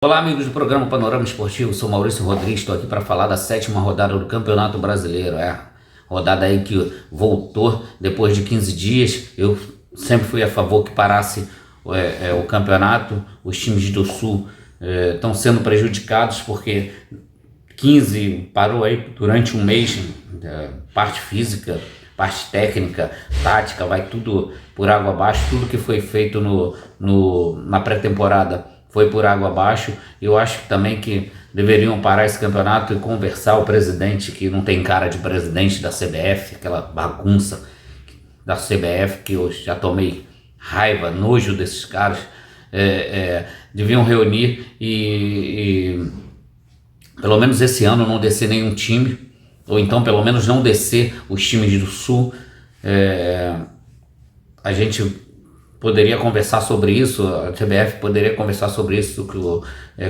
Olá, amigos do programa Panorama Esportivo, sou Maurício Rodrigues, estou aqui para falar da 7ª rodada do Campeonato Brasileiro. Rodada aí que voltou depois de 15 dias. Eu sempre fui a favor que parasse o campeonato. Os times do Sul estão sendo prejudicados porque 15 parou aí durante um mês. Parte física, parte técnica, tática, vai tudo por água abaixo. Tudo que foi feito na pré-temporada foi por água abaixo. Eu acho também que deveriam parar esse campeonato e conversar. O presidente, que não tem cara de presidente da CBF, aquela bagunça da CBF que eu já tomei raiva, nojo desses caras, deviam reunir e pelo menos esse ano não descer nenhum time, ou então pelo menos não descer os times do Sul. A gente poderia conversar sobre isso, a CBF poderia conversar sobre isso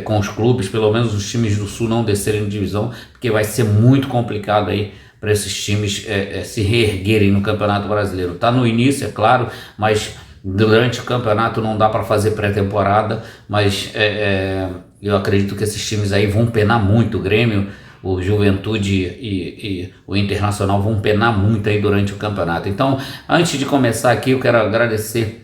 com os clubes, pelo menos os times do Sul não descerem de divisão, porque vai ser muito complicado aí para esses times se reerguerem no Campeonato Brasileiro. Tá no início, é claro, mas durante o campeonato não dá para fazer pré-temporada, mas eu acredito que esses times aí vão penar muito. O Grêmio, o Juventude e o Internacional vão penar muito aí durante o campeonato. Então, antes de começar aqui, eu quero agradecer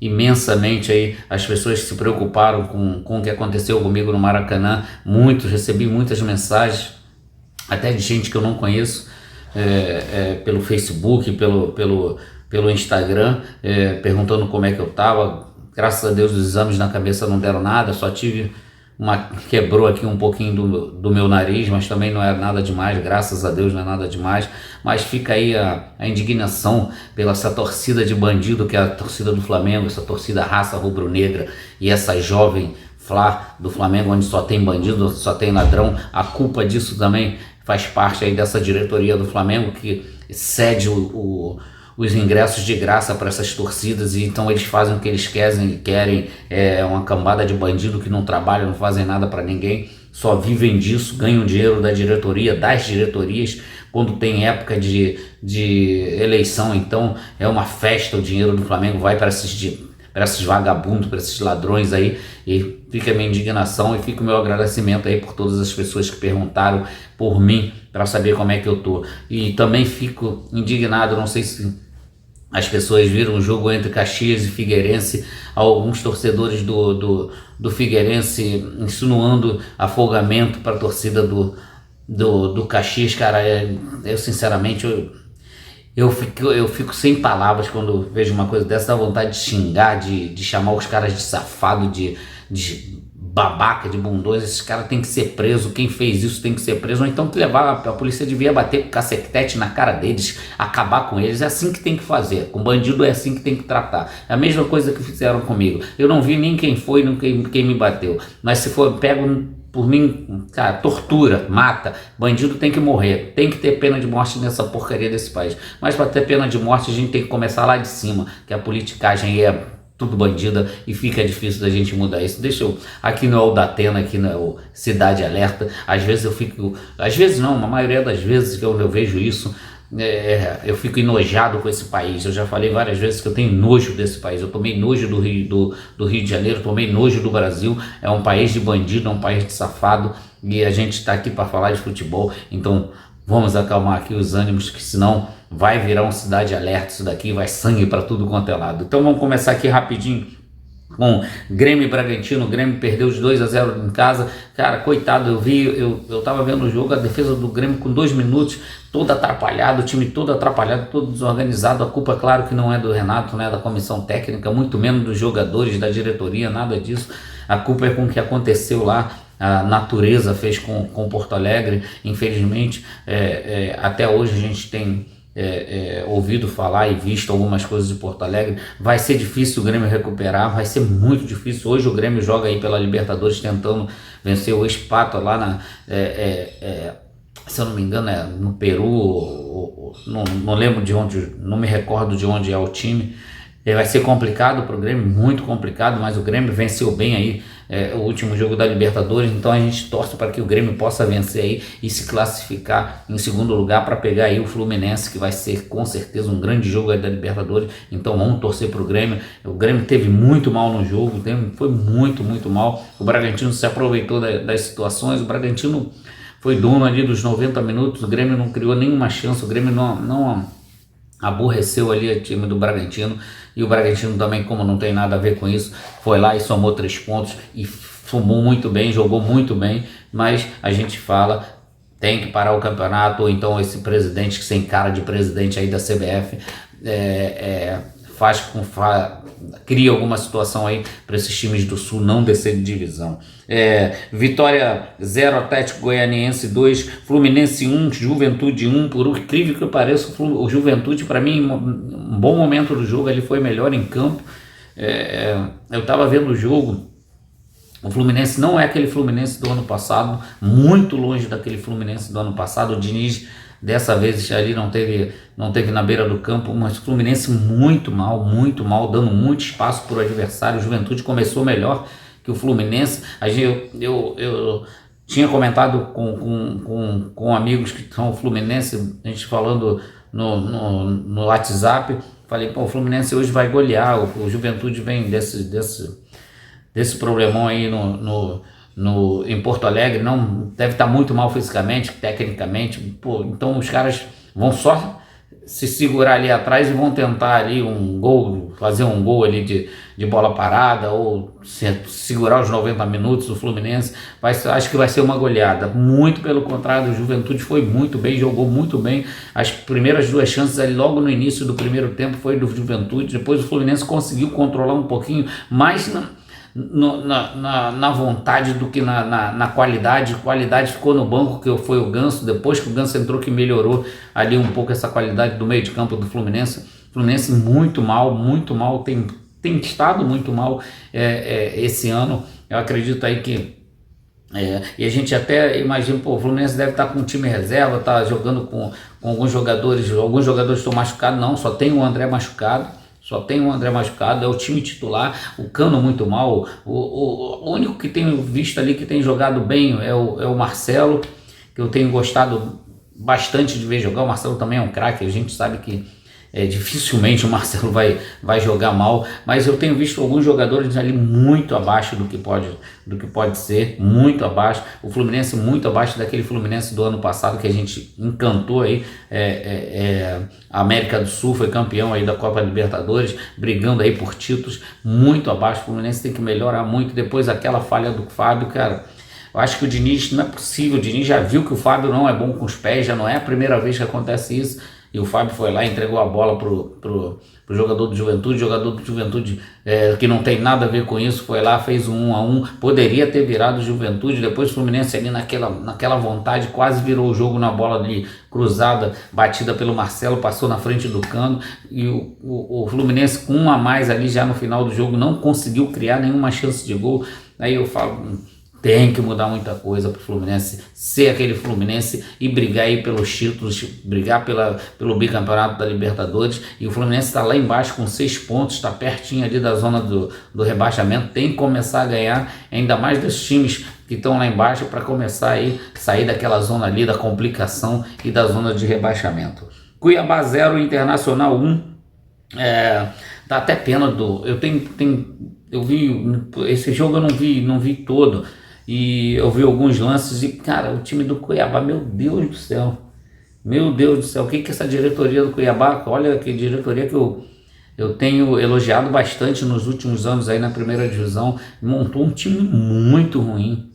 imensamente aí as pessoas que se preocuparam com o que aconteceu comigo no Maracanã. Recebi muitas mensagens, até de gente que eu não conheço, pelo Facebook, pelo Instagram, perguntando como é que eu estava. Graças a Deus os exames na cabeça não deram nada, só tive quebrou aqui um pouquinho do meu nariz, mas também não é nada demais, graças a Deus não é nada demais. Mas fica aí a indignação pela essa torcida de bandido que é a torcida do Flamengo, essa torcida raça rubro-negra e essa jovem Flá do Flamengo, onde só tem bandido, só tem ladrão. A culpa disso também faz parte aí dessa diretoria do Flamengo, que cede os ingressos de graça para essas torcidas, e então eles fazem o que eles querem. Uma cambada de bandido que não trabalham, não fazem nada para ninguém, só vivem disso, ganham dinheiro das diretorias. Quando tem época de eleição, então é uma festa, o dinheiro do Flamengo vai para esses vagabundos, para esses ladrões aí. E fica a minha indignação e fica o meu agradecimento aí por todas as pessoas que perguntaram por mim para saber como é que eu tô. E também fico indignado, não sei se as pessoas viram o jogo entre Caxias e Figueirense, alguns torcedores do Figueirense insinuando afogamento para a torcida do Caxias. Cara, eu sinceramente eu fico sem palavras quando vejo uma coisa dessa. Dá vontade de xingar, de chamar os caras de safado, de babaca, de bundões. Esses caras têm que ser presos. Quem fez isso tem que ser preso, ou então que levar a polícia, devia bater com cacetete na cara deles, acabar com eles. É assim que tem que fazer, com bandido é assim que tem que tratar. É a mesma coisa que fizeram comigo. Eu não vi nem quem foi, nem quem me bateu, mas se for pego por mim, cara, tortura, mata. Bandido tem que morrer, tem que ter pena de morte nessa porcaria desse país. Mas para ter pena de morte a gente tem que começar lá de cima, que a politicagem é tudo bandida e fica difícil da gente mudar isso. Aqui não é o Datena, aqui não é o Cidade Alerta. Às vezes a maioria das vezes que eu vejo isso, eu fico enojado com esse país. Eu já falei várias vezes que eu tenho nojo desse país. Eu tomei nojo do Rio de Janeiro, tomei nojo do Brasil. É um país de bandido, é um país de safado, e a gente está aqui para falar de futebol. Então vamos acalmar aqui os ânimos, que senão vai virar um Cidade Alerta isso daqui, vai sangue para tudo quanto é lado. Então vamos começar aqui rapidinho com Grêmio e Bragantino. O Grêmio perdeu de 2-0 em casa. Cara, coitado, eu tava vendo o jogo, a defesa do Grêmio com 2 minutos, todo atrapalhado, o time todo atrapalhado, todo desorganizado. A culpa, claro, que não é do Renato, não é da comissão técnica, muito menos dos jogadores, da diretoria, nada disso. A culpa é com o que aconteceu lá. A natureza fez com Porto Alegre. Infelizmente, até hoje a gente tem ouvido falar e visto algumas coisas de Porto Alegre. Vai ser difícil o Grêmio recuperar, vai ser muito difícil. Hoje o Grêmio joga aí pela Libertadores tentando vencer o Esparta lá se eu não me engano no Peru, não lembro de onde, não me recordo de onde é o time. Vai ser complicado para o Grêmio, muito complicado, mas o Grêmio venceu bem aí o último jogo da Libertadores, então a gente torce para que o Grêmio possa vencer aí e se classificar em segundo lugar para pegar aí o Fluminense, que vai ser com certeza um grande jogo aí da Libertadores. Então vamos torcer para o Grêmio. O Grêmio teve muito mal no jogo, foi muito mal. O Bragantino se aproveitou das situações, o Bragantino foi dono ali dos 90 minutos, o Grêmio não criou nenhuma chance, o Grêmio não aborreceu ali o time do Bragantino, e o Bragantino também, como não tem nada a ver com isso, foi lá e somou 3 pontos e fumou muito bem, jogou muito bem, mas a gente fala, tem que parar o campeonato, ou então esse presidente que sem cara de presidente aí da CBF cria alguma situação aí para esses times do Sul não descer de divisão. Vitória 0, Atlético Goianiense 2, Fluminense 1, Juventude 1. Por incrível que pareça, o Juventude, para mim, um bom momento do jogo, ele foi melhor em campo. Eu estava vendo o jogo. O Fluminense não é aquele Fluminense do ano passado, muito longe daquele Fluminense do ano passado. O Diniz dessa vez ali não teve na beira do campo, mas o Fluminense muito mal, dando muito espaço para o adversário. O Juventude começou melhor que o Fluminense. Eu tinha comentado com amigos que são Fluminense, a gente falando no WhatsApp, falei, pô, o Fluminense hoje vai golear, o Juventude vem desse problemão aí em Porto Alegre, não deve estar muito mal fisicamente, tecnicamente, pô, então os caras vão só se segurar ali atrás e vão tentar ali fazer um gol ali de bola parada, ou segurar os 90 minutos do Fluminense. Acho que vai ser uma goleada, muito pelo contrário. O Juventude foi muito bem, jogou muito bem. As primeiras 2 chances ali logo no início do primeiro tempo foi do Juventude, depois o Fluminense conseguiu controlar um pouquinho, mas na vontade do que na qualidade. Qualidade ficou no banco, que foi o Ganso. Depois que o Ganso entrou, que melhorou ali um pouco essa qualidade do meio de campo do Fluminense. Fluminense muito mal, tem estado muito mal esse ano. Eu acredito aí que e a gente até imagina, pô, o Fluminense deve estar com um time reserva, tá jogando com alguns jogadores estão machucados. Não, só tem o André machucado. É o time titular. O Cano muito mal. O único que tenho visto ali que tem jogado bem é o Marcelo, que eu tenho gostado bastante de ver jogar. O Marcelo também é um craque, a gente sabe que dificilmente o Marcelo vai jogar mal, mas eu tenho visto alguns jogadores ali muito abaixo do que pode ser, muito abaixo. O Fluminense muito abaixo daquele Fluminense do ano passado que a gente encantou aí. A América do Sul foi campeão aí da Copa Libertadores, brigando aí por títulos, muito abaixo. O Fluminense tem que melhorar muito. Depois aquela falha do Fábio, cara, eu acho que o Diniz, não é possível, o Diniz já viu que o Fábio não é bom com os pés, já não é a primeira vez que acontece isso. E o Fábio foi lá e entregou a bola pro jogador do Juventude. O jogador do Juventude, que não tem nada a ver com isso, foi lá, fez um 1-1. Poderia ter virado o Juventude. Depois o Fluminense ali naquela vontade quase virou o jogo na bola ali cruzada, batida pelo Marcelo, passou na frente do Cano. E o Fluminense com 1 a mais ali já no final do jogo não conseguiu criar nenhuma chance de gol. Aí eu falo, tem que mudar muita coisa para o Fluminense ser aquele Fluminense e brigar aí pelos títulos, brigar pelo bicampeonato da Libertadores. E o Fluminense está lá embaixo com 6 pontos, está pertinho ali da zona do rebaixamento. Tem que começar a ganhar, ainda mais dos times que estão lá embaixo, para começar aí, sair daquela zona ali da complicação e da zona de rebaixamento. Cuiabá 0, Internacional 1. Dá até pena eu vi esse jogo, eu não vi todo. E eu vi alguns lances e, cara, o time do Cuiabá, meu Deus do céu, o que essa diretoria do Cuiabá, olha que diretoria que eu tenho elogiado bastante nos últimos anos aí na primeira divisão, montou um time muito ruim.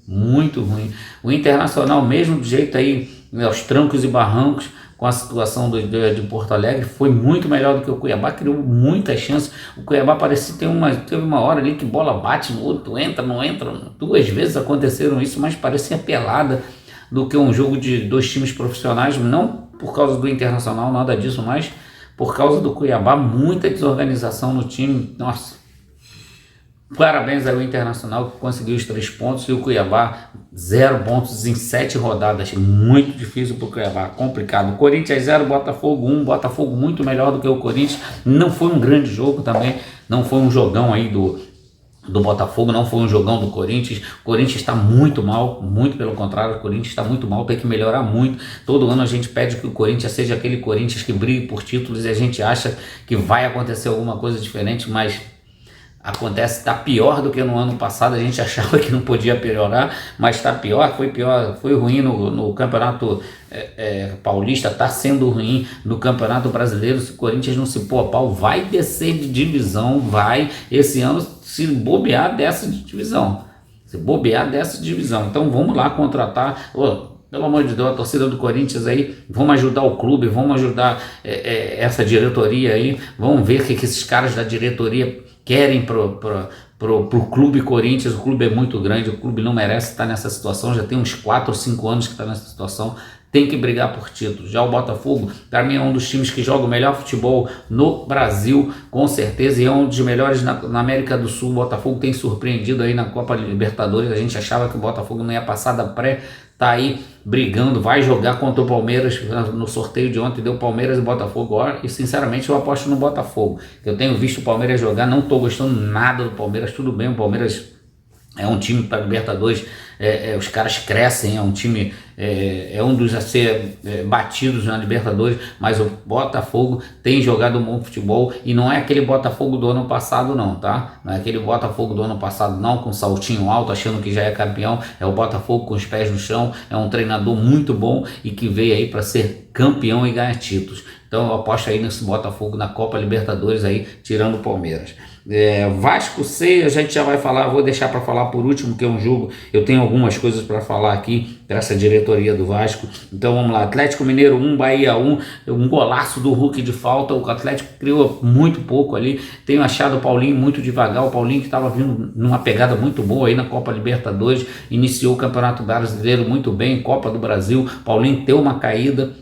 O Internacional, mesmo do jeito aí, aos trancos e barrancos, com a situação de Porto Alegre, foi muito melhor do que o Cuiabá, criou muitas chances. O Cuiabá parecia teve uma hora ali que bola bate no outro, entra, não entra. 2 vezes aconteceram isso, mas parecia pelada do que um jogo de 2 times profissionais, não por causa do Internacional, nada disso, mas por causa do Cuiabá, muita desorganização no time. Nossa, parabéns ao Internacional que conseguiu os 3 pontos, e o Cuiabá 0 pontos em 7 rodadas, muito difícil para o Cuiabá, complicado. Corinthians 0, Botafogo 1, Botafogo muito melhor do que o Corinthians. Não foi um grande jogo também, não foi um jogão aí do Botafogo, não foi um jogão do Corinthians. O Corinthians está muito mal, muito pelo contrário, o Corinthians está muito mal, tem que melhorar muito. Todo ano a gente pede que o Corinthians seja aquele Corinthians que brigue por títulos e a gente acha que vai acontecer alguma coisa diferente, mas acontece, está pior do que no ano passado. A gente achava que não podia piorar, mas está pior, foi ruim no Campeonato Paulista, está sendo ruim no Campeonato Brasileiro. Se o Corinthians não se pôr a pau, vai descer de divisão, vai esse ano se bobear dessa divisão, então vamos lá contratar. Pelo amor de Deus, a torcida do Corinthians aí, vamos ajudar o clube, vamos ajudar essa diretoria aí, vamos ver o que esses caras da diretoria querem pro clube Corinthians. O clube é muito grande, o clube não merece estar nessa situação, já tem uns 4 ou 5 anos que está nessa situação, tem que brigar por títulos. Já o Botafogo, para mim, é um dos times que joga o melhor futebol no Brasil, com certeza, e é um dos melhores na América do Sul. O Botafogo tem surpreendido aí na Copa Libertadores, a gente achava que o Botafogo não ia passar da pré, tá aí brigando, vai jogar contra o Palmeiras no sorteio de ontem, deu Palmeiras e Botafogo, e sinceramente eu aposto no Botafogo. Eu tenho visto o Palmeiras jogar, não estou gostando nada do Palmeiras. Tudo bem, o Palmeiras é um time para Libertadores, os caras crescem, é um time, é um dos a ser batidos na Libertadores, mas o Botafogo tem jogado um bom futebol e não é aquele Botafogo do ano passado não, tá? Não é aquele Botafogo do ano passado não, com saltinho alto, achando que já é campeão. É o Botafogo com os pés no chão, é um treinador muito bom e que veio aí para ser campeão e ganhar títulos. Então eu aposto aí nesse Botafogo na Copa Libertadores aí, tirando o Palmeiras. Vasco C, a gente já vai falar, vou deixar para falar por último, que é um jogo, eu tenho algumas coisas para falar aqui dessa diretoria do Vasco. Então vamos lá, Atlético Mineiro 1, Bahia 1, um golaço do Hulk de falta. O Atlético criou muito pouco ali. Tenho achado o Paulinho muito devagar, o Paulinho que estava vindo numa pegada muito boa aí na Copa Libertadores, iniciou o Campeonato Brasileiro muito bem, Copa do Brasil. Paulinho deu uma caída,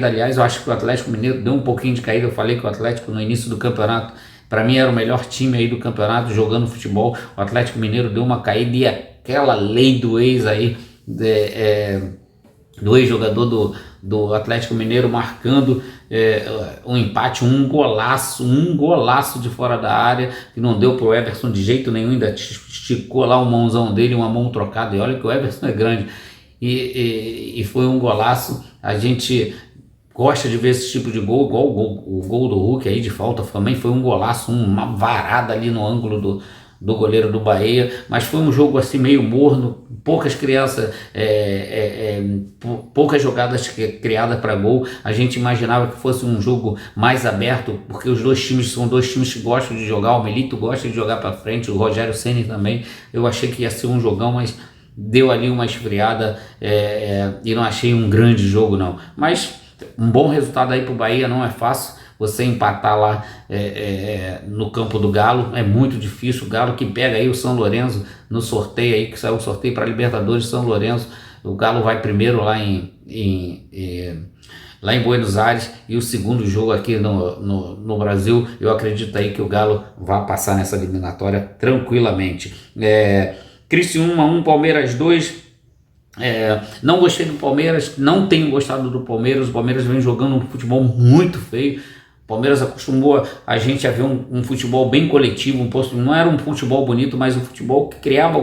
aliás, eu acho que o Atlético Mineiro deu um pouquinho de caída. Eu falei que o Atlético no início do campeonato, para mim, era o melhor time aí do campeonato jogando futebol. O Atlético Mineiro deu uma caída e aquela lei do ex aí, do ex-jogador do Atlético Mineiro marcando um empate, um golaço de fora da área, que não deu pro Everson de jeito nenhum, ainda esticou lá o mãozão dele, uma mão trocada, e olha que o Everson é grande, e foi um golaço. A gente gosta de ver esse tipo de gol, igual o gol do Hulk aí de falta, também foi um golaço, uma varada ali no ângulo do goleiro do Bahia, mas foi um jogo assim meio morno, poucas crianças, poucas jogadas criadas para gol. A gente imaginava que fosse um jogo mais aberto, porque os dois times são dois times que gostam de jogar, o Milito gosta de jogar para frente, o Rogério Ceni também. Eu achei que ia ser um jogão, mas deu ali uma esfriada, e não achei um grande jogo não, mas um bom resultado aí pro Bahia. Não é fácil você empatar lá no campo do Galo, é muito difícil. O Galo que pega aí o São Lourenço no sorteio aí, que saiu o sorteio para Libertadores. São Lourenço, o Galo vai primeiro lá lá em Buenos Aires, e o segundo jogo aqui no Brasil. Eu acredito aí que o Galo vai passar nessa eliminatória tranquilamente. Criciúma 1, Palmeiras 2. Não gostei do Palmeiras, não tenho gostado do Palmeiras. O Palmeiras vem jogando um futebol muito feio. O Palmeiras acostumou a gente a ver um futebol bem coletivo, não era um futebol bonito, mas um futebol que criava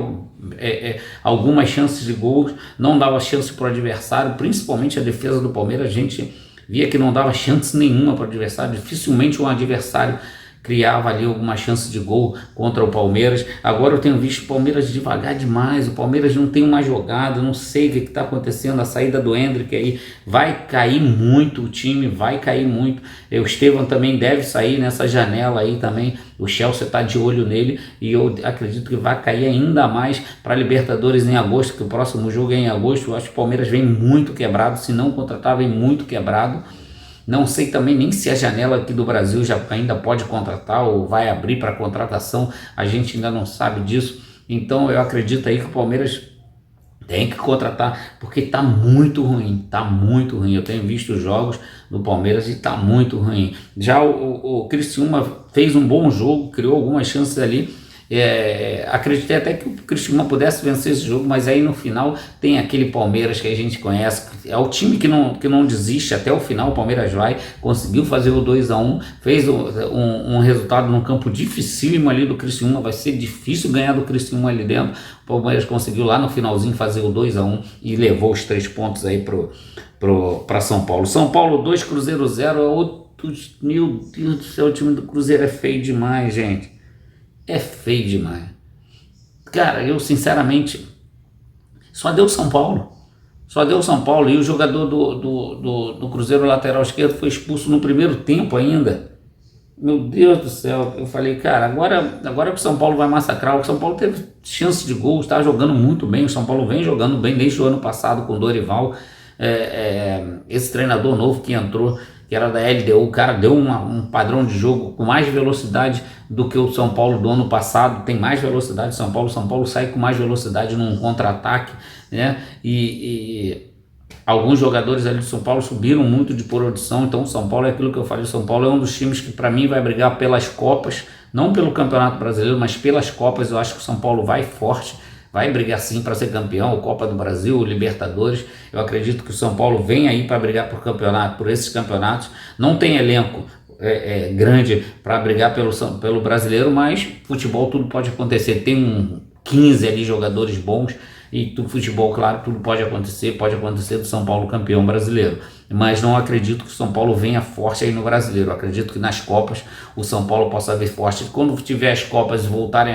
algumas chances de gols, não dava chance para o adversário, principalmente a defesa do Palmeiras. A gente via que não dava chance nenhuma para o adversário, dificilmente um adversário criava ali alguma chance de gol contra o Palmeiras. Agora eu tenho visto o Palmeiras devagar demais, o Palmeiras não tem uma jogada, não sei o que está acontecendo. A saída do Endrick aí vai cair muito, o time vai cair muito. O Estevão também deve sair nessa janela aí também, o Chelsea está de olho nele, e eu acredito que vai cair ainda mais para a Libertadores em agosto, que o próximo jogo é em agosto. Eu acho que o Palmeiras vem muito quebrado, se não contratar vem muito quebrado. Não sei também nem se a janela aqui do Brasil já ainda pode contratar ou vai abrir para contratação, a gente ainda não sabe disso. Então eu acredito aí que o Palmeiras tem que contratar, porque está muito ruim, Eu tenho visto os jogos do Palmeiras e está muito ruim. Já o Criciúma fez um bom jogo, criou algumas chances ali, Acreditei até que o Criciúma pudesse vencer esse jogo, mas aí no final tem aquele Palmeiras que a gente conhece, é o time que não desiste até o final. O Palmeiras conseguiu fazer o 2-1, fez um resultado num campo dificílimo ali do Criciúma. Vai ser difícil ganhar do Criciúma ali dentro. O Palmeiras conseguiu lá no finalzinho fazer o 2-1 e levou os 3 pontos aí para São Paulo. São Paulo 2, Cruzeiro 0. Meu Deus do céu, o time do Cruzeiro é feio demais, gente. É feio demais. Cara, eu sinceramente só deu São Paulo. Só deu São Paulo. E o jogador do Cruzeiro, lateral esquerdo, foi expulso no primeiro tempo ainda. Meu Deus do céu. Eu falei, cara, agora que o São Paulo vai massacrar. O São Paulo teve chance de gol, está jogando muito bem. O São Paulo vem jogando bem desde o ano passado com o Dorival. Esse treinador novo que entrou, que era da LDU, o cara deu um padrão de jogo com mais velocidade do que o São Paulo do ano passado. Tem mais velocidade São Paulo sai com mais velocidade num contra-ataque, né? E alguns jogadores ali do São Paulo subiram muito de produção. Então o São Paulo é aquilo que eu falei, o São Paulo é um dos times que para mim vai brigar pelas Copas, não pelo Campeonato Brasileiro, mas pelas Copas. Eu acho que o São Paulo vai forte, vai brigar sim para ser campeão, Copa do Brasil, Libertadores. Eu acredito que o São Paulo vem aí para brigar por esses campeonatos. Não tem elenco grande para brigar pelo brasileiro, mas futebol tudo pode acontecer. Tem 15 ali jogadores bons e do futebol, claro, tudo pode acontecer do São Paulo campeão brasileiro. Mas não acredito que o São Paulo venha forte aí no brasileiro. Eu acredito que nas Copas o São Paulo possa vir forte. Quando tiver as Copas e voltarem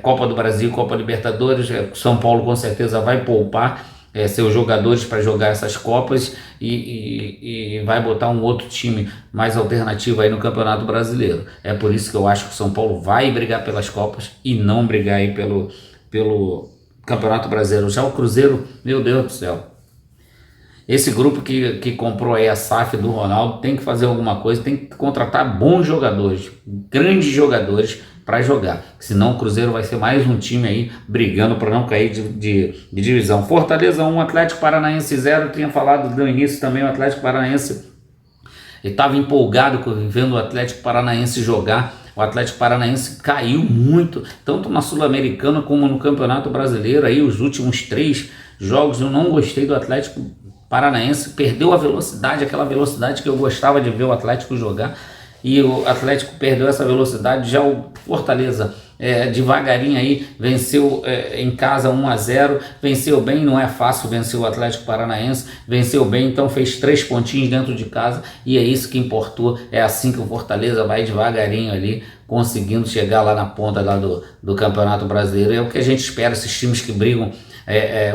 Copa do Brasil, Copa Libertadores, o São Paulo com certeza vai poupar seus jogadores para jogar essas Copas e vai botar um outro time mais alternativo aí no Campeonato Brasileiro. É por isso que eu acho que o São Paulo vai brigar pelas Copas e não brigar aí pelo Campeonato Brasileiro. Já o Cruzeiro, meu Deus do céu, esse grupo que comprou aí a SAF do Ronaldo tem que fazer alguma coisa, tem que contratar bons jogadores, grandes jogadores para jogar, senão o Cruzeiro vai ser mais um time aí brigando para não cair de divisão. Fortaleza 1, Atlético Paranaense 0. Eu tinha falado no início também, o Atlético Paranaense estava empolgado vendo o Atlético Paranaense jogar. O Atlético Paranaense caiu muito, tanto na Sul-Americana como no Campeonato Brasileiro. Aí os últimos 3 jogos eu não gostei do Atlético Paranaense, perdeu a velocidade, aquela velocidade que eu gostava de ver o Atlético jogar, e o Atlético perdeu essa velocidade. Já o Fortaleza devagarinho aí venceu em casa 1-0, venceu bem, não é fácil vencer o Atlético Paranaense, venceu bem, então fez 3 pontinhos dentro de casa, e é isso que importou. É assim que o Fortaleza vai devagarinho ali, conseguindo chegar lá na ponta lá do Campeonato Brasileiro. É o que a gente espera, esses times que brigam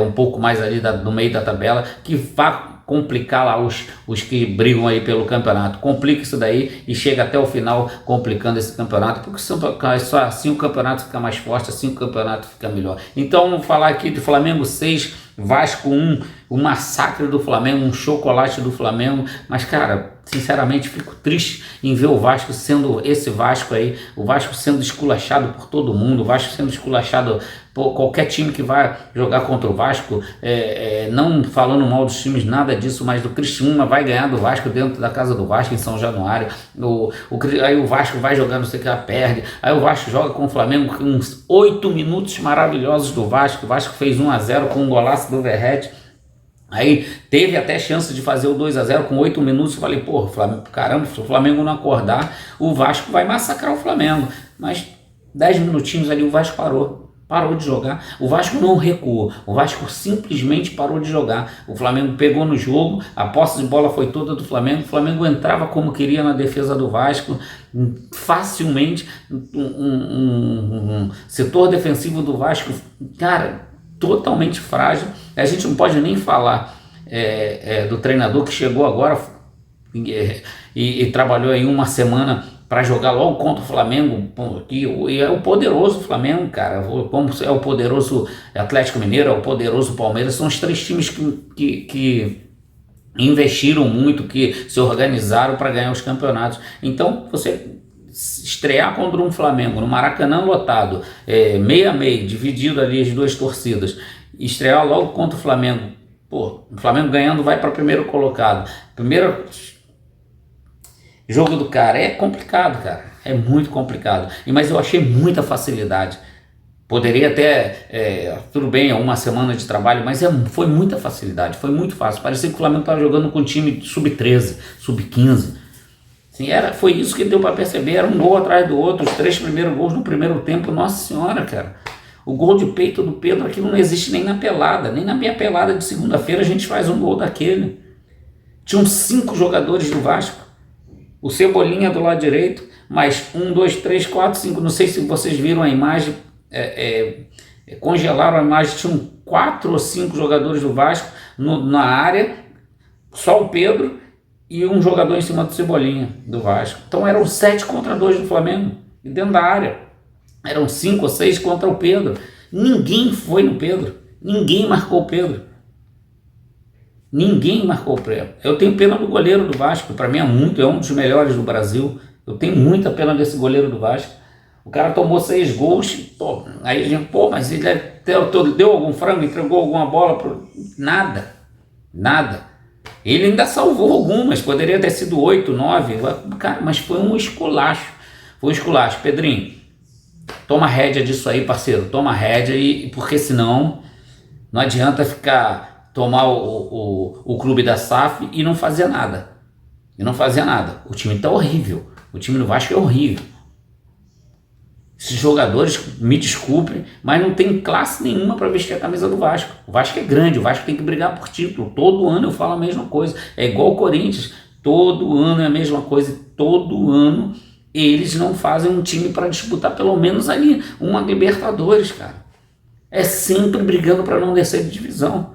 um pouco mais ali no meio da tabela, que vá complicar lá os que brigam aí pelo campeonato. Complica isso daí e chega até o final complicando esse campeonato, porque só assim o campeonato fica mais forte, assim o campeonato fica melhor. Então vamos falar aqui de Flamengo 6, Vasco 1, o massacre do Flamengo, um chocolate do Flamengo. Mas cara, sinceramente fico triste em ver o Vasco sendo esse Vasco aí, o Vasco sendo esculachado por todo mundo, o Vasco sendo esculachado por qualquer time que vai jogar contra o Vasco, não falando mal dos times, nada disso, mas do Criciúma vai ganhar do Vasco dentro da casa do Vasco em São Januário. Aí o Vasco vai jogar, não sei o que, perde. Aí o Vasco joga com o Flamengo com uns 8 minutos maravilhosos do Vasco. O Vasco fez 1-0 com um golaço do Verratti. Aí teve até chance de fazer o 2-0 com 8 minutos. Eu falei, porra, caramba, se o Flamengo não acordar, o Vasco vai massacrar o Flamengo. Mas 10 minutinhos ali o Vasco parou de jogar. O Vasco não recuou, o Vasco simplesmente parou de jogar. O Flamengo pegou no jogo, a posse de bola foi toda do Flamengo. O Flamengo entrava como queria na defesa do Vasco, facilmente. Um setor defensivo do Vasco, cara, totalmente frágil. A gente não pode nem falar do treinador que chegou agora e trabalhou aí uma semana para jogar logo contra o Flamengo, e é o poderoso Flamengo, cara, como é o poderoso Atlético Mineiro, é o poderoso Palmeiras. São os 3 times que investiram muito, que se organizaram para ganhar os campeonatos. Então você estrear contra um Flamengo no Maracanã lotado, meio a meio, dividido ali as 2 torcidas, estrear logo contra o Flamengo, o Flamengo ganhando vai para primeiro colocado, primeiro jogo do cara, é complicado, cara, É muito complicado. Mas eu achei muita facilidade. Poderia até, tudo bem, uma semana de trabalho, mas foi muita facilidade, foi muito fácil. Parecia que o Flamengo estava jogando com um time sub-13, sub-15. Assim, foi isso que deu para perceber, era um gol atrás do outro, os 3 primeiros gols no primeiro tempo, nossa senhora, cara. O gol de peito do Pedro aqui não existe nem na pelada, nem na minha pelada de segunda-feira a gente faz um gol daquele. Tinham 5 jogadores do Vasco, o Cebolinha do lado direito, mais 1, 2, 3, 4, 5, não sei se vocês viram a imagem, congelaram a imagem, tinham 4 ou 5 jogadores do Vasco na área, só o Pedro e um jogador em cima do Cebolinha do Vasco. Então eram 7 contra 2 do Flamengo, e dentro da área. Eram 5 ou 6 contra o Pedro. Ninguém foi no Pedro. Ninguém marcou o Pedro. Ninguém marcou o Pedro. Eu tenho pena do goleiro do Vasco. Para mim é um dos melhores do Brasil. Eu tenho muita pena desse goleiro do Vasco. O cara tomou 6 gols. Pô, aí a gente, mas ele deu algum frango, entregou alguma bola? Nada. Nada. Ele ainda salvou algumas. Poderia ter sido 8, 9. Cara, mas foi um esculacho. Foi um esculacho. Pedrinho, toma rédea disso aí, parceiro, toma rédea, porque senão não adianta tomar o clube da SAF e não fazer nada. O time tá horrível, o time do Vasco é horrível. Esses jogadores, me desculpem, mas não tem classe nenhuma para vestir a camisa do Vasco. O Vasco é grande, o Vasco tem que brigar por título. Todo ano eu falo a mesma coisa, é igual o Corinthians, todo ano é a mesma coisa, todo ano eles não fazem um time para disputar pelo menos ali uma Libertadores, cara. É sempre brigando para não descer de divisão.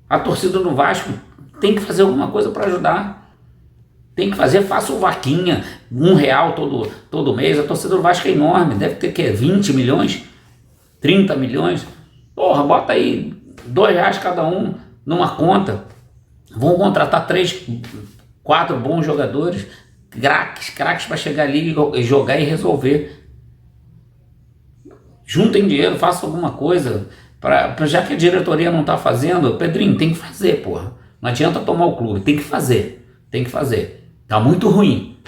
A torcida do Vasco tem que fazer alguma coisa para ajudar. Tem que fazer, faça o vaquinha, R$1 todo mês. A torcida do Vasco é enorme, deve ter 20 milhões, 30 milhões. Porra, bota aí R$2 cada um numa conta. Vão contratar 3, 4 bons jogadores, craques para chegar ali e jogar e resolver. Juntem dinheiro, façam alguma coisa, já que a diretoria não está fazendo. Pedrinho, tem que fazer, porra. Não adianta tomar o clube, tem que fazer. Tá muito ruim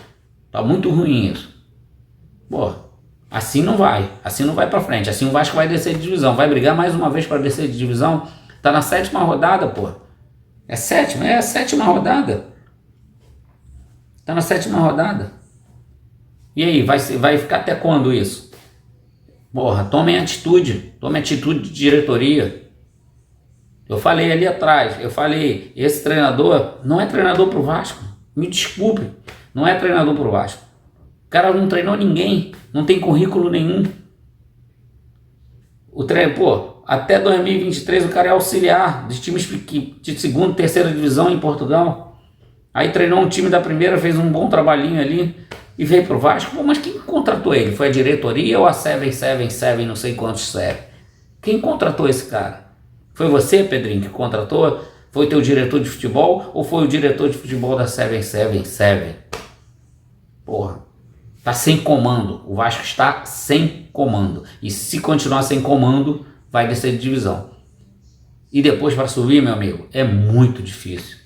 isso. Porra, assim não vai para frente. Assim o Vasco vai descer de divisão, vai brigar mais uma vez para descer de divisão. Tá na 7ª rodada, porra. É a 7ª rodada. Tá na 7ª rodada. E aí, vai ficar até quando isso? Porra, tomem atitude de diretoria. Eu falei ali atrás, esse treinador não é treinador pro Vasco. Me desculpe, não é treinador pro Vasco. O cara não treinou ninguém, não tem currículo nenhum. Até 2023 o cara é auxiliar de times de 2ª, 3ª divisão em Portugal. Aí treinou um time da primeira, fez um bom trabalhinho ali e veio pro Vasco. Pô, mas quem contratou ele? Foi a diretoria ou a 777, não sei quantos 7? Quem contratou esse cara? Foi você, Pedrinho, que contratou? Foi teu diretor de futebol ou foi o diretor de futebol da 777? Porra, tá sem comando. O Vasco está sem comando. E se continuar sem comando, vai descer de divisão. E depois para subir, meu amigo, é muito difícil.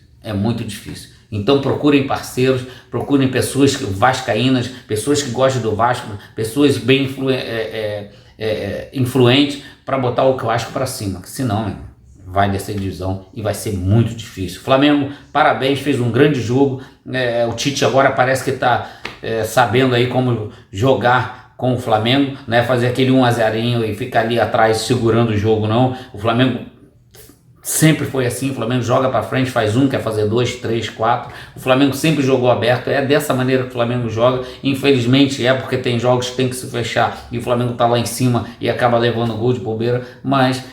Então procurem parceiros, procurem pessoas vascaínas, pessoas que gostam do Vasco, pessoas bem influentes para botar o Vasco para cima, que senão vai descer de divisão e vai ser muito difícil. Flamengo, parabéns, fez um grande jogo. O Tite agora parece que está sabendo aí como jogar com o Flamengo, né? Fazer aquele 1-0 e ficar ali atrás segurando o jogo, não. O Flamengo sempre foi assim, o Flamengo joga para frente, faz quer fazer 2, 3, 4. O Flamengo sempre jogou aberto, é dessa maneira que o Flamengo joga. Infelizmente porque tem jogos que tem que se fechar e o Flamengo tá lá em cima e acaba levando gol de bobeira, mas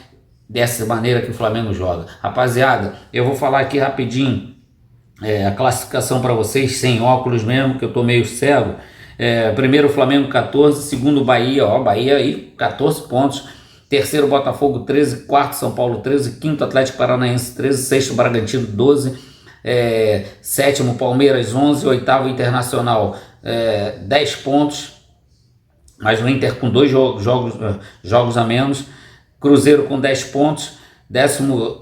dessa maneira que o Flamengo joga. Rapaziada, eu vou falar aqui rapidinho a classificação para vocês, sem óculos mesmo, que eu tô meio cego. Primeiro Flamengo 14, segundo Bahia, Bahia aí 14 pontos. Terceiro Botafogo 13, quarto São Paulo 13, quinto Atlético Paranaense 13, sexto Bragantino 12, sétimo Palmeiras 11, oitavo Internacional 10 pontos, mas o Inter com 2 jogos a menos, Cruzeiro com 10 pontos, décimo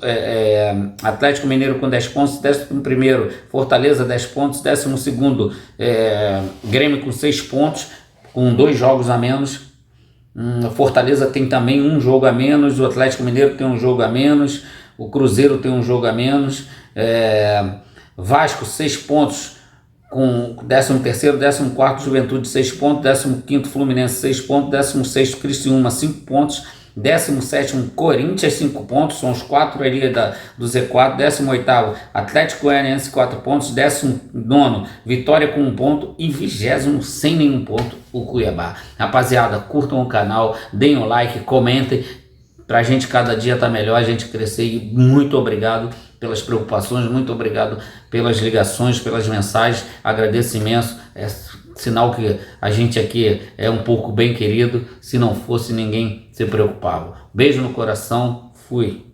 Atlético Mineiro com 10 pontos, 11º Fortaleza 10 pontos, 12º Grêmio com 6 pontos, com 2 jogos a menos. Fortaleza tem também um jogo a menos, o Atlético Mineiro tem um jogo a menos, o Cruzeiro tem um jogo a menos, Vasco 6 pontos com 13º, 14º Juventude 6 pontos, 15º Fluminense 6 pontos, 16º Criciúma 5 pontos, 17º Corinthians 5 pontos, são os 4 ali do Z4, 18º Atlético Goianiense 4 pontos, 19º Vitória com 1 ponto e 20º sem nenhum ponto o Cuiabá. Rapaziada, curtam o canal, deem o like, comentem, pra gente cada dia tá melhor, a gente crescer, e muito obrigado pelas preocupações, muito obrigado pelas ligações, pelas mensagens, agradeço imenso, é sinal que a gente aqui é um pouco bem querido, se não fosse ninguém se preocupava. Beijo no coração, fui!